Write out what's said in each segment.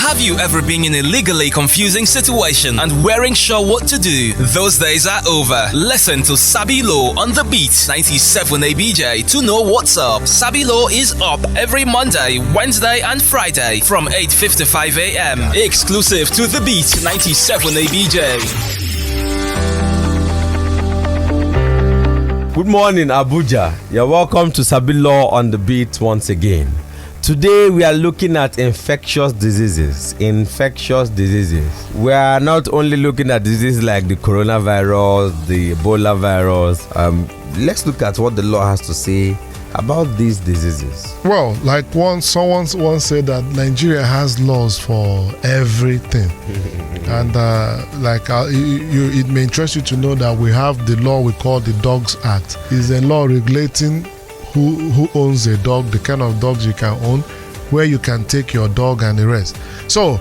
Have you ever been in a legally confusing situation and weren't sure what to do? Those days are over. Listen to Sabi Law on the Beat 97 ABJ to know what's up. Sabi Law is up every Monday, Wednesday and Friday from 8:55 a.m. Exclusive to the Beat 97 ABJ. Good morning, Abuja. You're welcome to Sabi Law on the Beat once again. Today we are looking at infectious diseases. Infectious diseases. We are not only looking at diseases like the coronavirus, the Ebola virus. Let's look at what the law has to say about these diseases. Well, like someone once said that Nigeria has laws for everything. And it may interest you to know that we have the law we call the Dogs Act. It's a law regulating who owns a dog, the kind of dogs you can own, where you can take your dog and the rest. So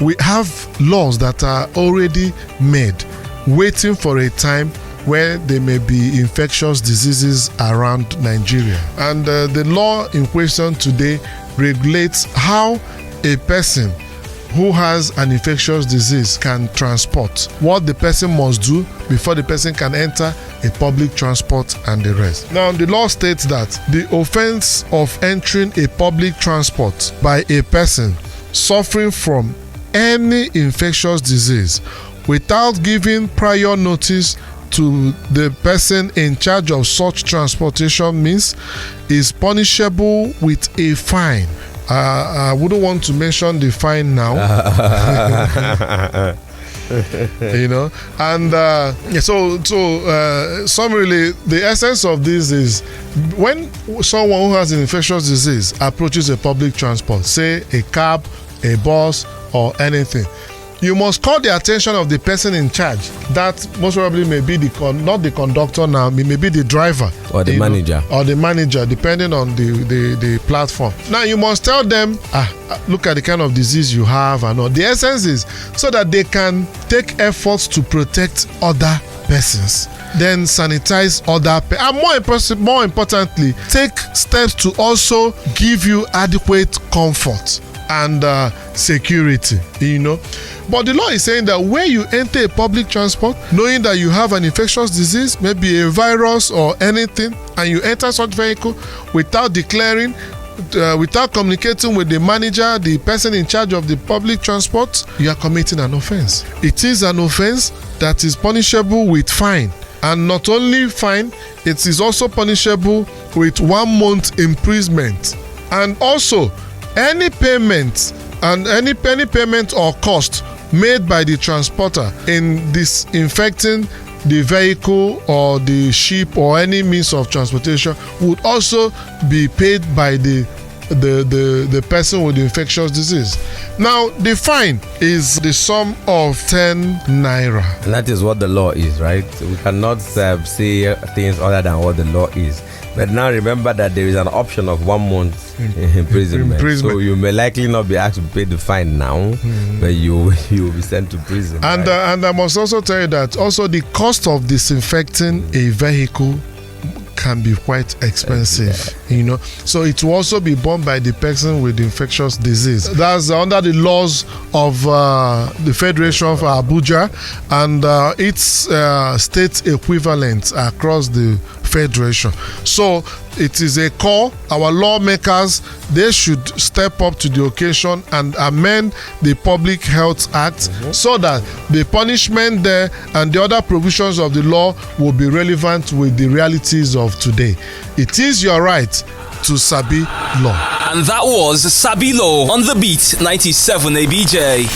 we have laws that are already made, waiting for a time where there may be infectious diseases around Nigeria. And the law in question today regulates how a person who has an infectious disease can transport, what the person must do before the person can enter a public transport and the rest. Now, the law states that the offense of entering a public transport by a person suffering from any infectious disease without giving prior notice to the person in charge of such transportation means is punishable with a fine. I wouldn't want to mention the fine now. Summarily, the essence of this is when someone who has an infectious disease approaches a public transport, say a cab, a bus, or anything, you must call the attention of the person in charge. That most probably may be not the conductor now, it may be the driver or the manager. Or the manager, depending on the platform. Now you must tell them, look at the kind of disease you have and all. The essence is so that they can take efforts to protect other persons, then sanitize other and more importantly, take steps to also give you adequate comfort and security, But the law is saying that when you enter a public transport, knowing that you have an infectious disease, maybe a virus or anything, and you enter such vehicle without declaring, without communicating with the manager, the person in charge of the public transport, you are committing an offense. It is an offense that is punishable with fine. And not only fine, it is also punishable with 1 month imprisonment. And also, any payment or cost made by the transporter in disinfecting the vehicle or the ship or any means of transportation would also be paid by the person with the infectious disease. Now, the fine is the sum of 10 naira. And that is what the law is, right? We cannot say things other than what the law is. But now remember that there is an option of 1 month imprisonment. So you may likely not be asked to pay the fine now, but you will be sent to prison. And right? And I must also tell you that also the cost of disinfecting a vehicle can be quite expensive, So it will also be borne by the person with the infectious disease. That's under the laws of the Federation of Abuja and its state equivalent across the Federation. So it is a call. Our lawmakers, they should step up to the occasion and amend the Public Health Act so that the punishment there and the other provisions of the law will be relevant with the realities of today. It is your right to Sabi Law. And that was Sabi Law on the Beat 97 ABJ.